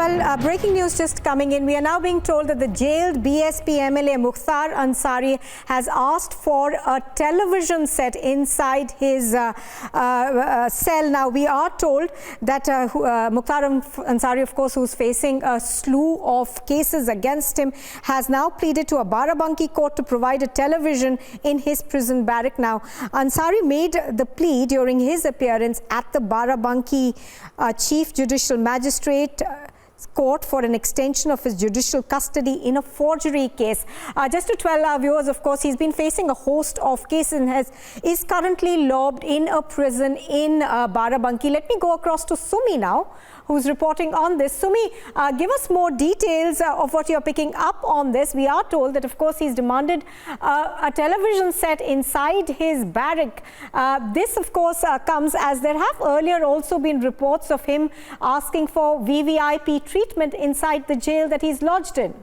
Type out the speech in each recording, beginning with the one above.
Well, breaking news just coming in. We are now being told that the jailed BSP MLA Mukhtar Ansari has asked for a television set inside his cell. Now, we are told that Mukhtar Ansari, of course, who's facing a slew of cases against him, has now pleaded to a Barabanki court to provide a television in his prison barrack. Now, Ansari made the plea during his appearance at the Barabanki Chief Judicial Magistrate Court for an extension of his judicial custody in a forgery case. Just to tell our viewers, of course, he's been facing a host of cases and is currently lobbed in a prison in Barabanki. Let me go across to Sumi now, who's reporting on this. Sumi, give us more details of what you're picking up on this. We are told that, of course, he's demanded a television set inside his barrack. This, of course, comes as there have earlier also been reports of him asking for VVIP treatment inside the jail that he's lodged in.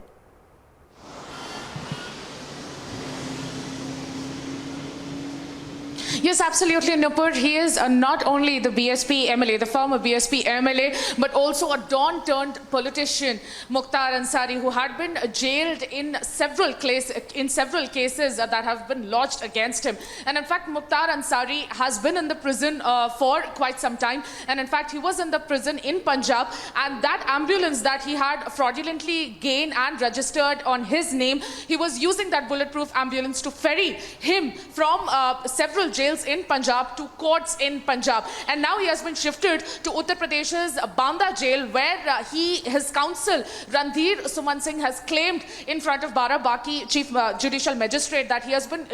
Yes, absolutely, Nupur. He is not only the BSP MLA, the former BSP MLA, but also a Don-turned-politician, Mukhtar Ansari, who had been jailed in several cases that have been lodged against him. And in fact, Mukhtar Ansari has been in the prison for quite some time. And in fact, he was in the prison in Punjab. And that ambulance that he had fraudulently gained and registered on his name, he was using that bulletproof ambulance to ferry him from several jails in Punjab to courts in Punjab. And now he has been shifted to Uttar Pradesh's Banda jail, where his counsel Randhir Suman Singh has claimed in front of Barabanki Chief Judicial Magistrate that he has been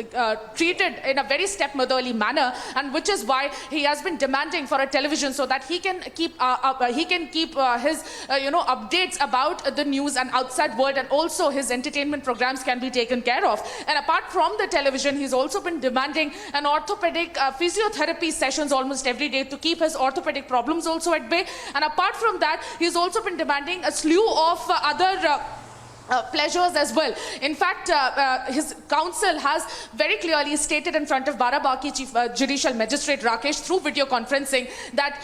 treated in a very stepmotherly manner, and which is why he has been demanding for a television so that he can keep his updates about the news and outside world, and also his entertainment programs can be taken care of. And apart from the television, he's also been demanding an orthopedic physiotherapy sessions almost every day to keep his orthopedic problems also at bay. And apart from that, he's also been demanding a slew of other pleasures as well. In fact, his counsel has very clearly stated in front of Barabanki Chief Judicial Magistrate Rakesh through video conferencing that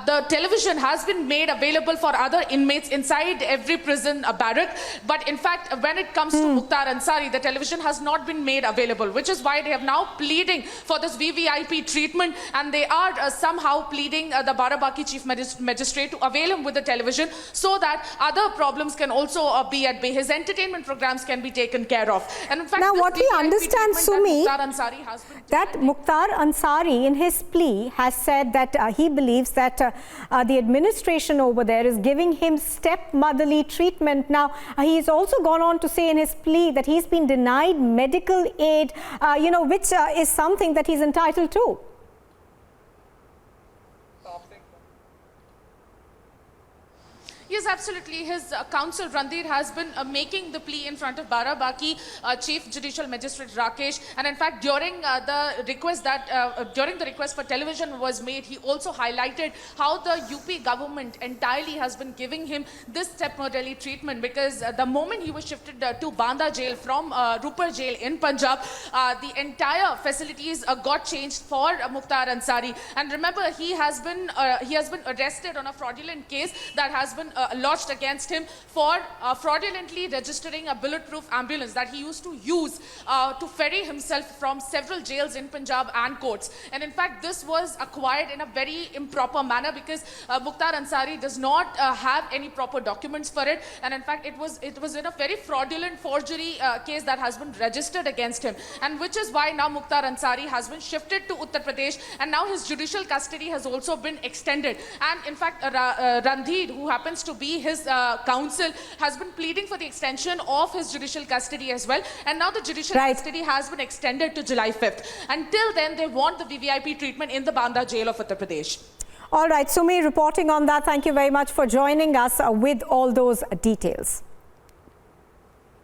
the television has been made available for other inmates inside every prison barrack. But in fact, when it comes to Mukhtar Ansari, the television has not been made available, which is why they are now pleading for this VVIP treatment, and they are somehow pleading the Barabanki Chief Magistrate to avail him with the television so that other problems can also be at bay. His entertainment programs can be taken care of. And in fact, now what we understand, Sumi, that Mukhtar Ansari in his plea has said that he believes that the administration over there is giving him stepmotherly treatment. Now, he's also gone on to say in his plea that he's been denied medical aid, which is something that he's entitled to. Yes, absolutely. His counsel Randhir has been making the plea in front of Barabanki Chief Judicial Magistrate Rakesh, and in fact, during the request for television was made, he also highlighted how the UP government entirely has been giving him this stepmotherly treatment, because the moment he was shifted to Banda jail from Rupar jail in Punjab, the entire facilities got changed for Mukhtar Ansari. And remember, he has been arrested on a fraudulent case that has been lodged against him for fraudulently registering a bulletproof ambulance that he used to use to ferry himself from several jails in Punjab and courts. And in fact, this was acquired in a very improper manner, because Mukhtar Ansari does not have any proper documents for it. And in fact, it was in a very fraudulent forgery case that has been registered against him, and which is why now Mukhtar Ansari has been shifted to Uttar Pradesh, and now his judicial custody has also been extended. And in fact, Randhir, who happens to be his counsel, has been pleading for the extension of his judicial custody as well. And now the judicial custody has been extended to July 5th. Until then, they want the VVIP treatment in the Banda jail of Uttar Pradesh. All right, Sumi reporting on that. Thank you very much for joining us with all those details.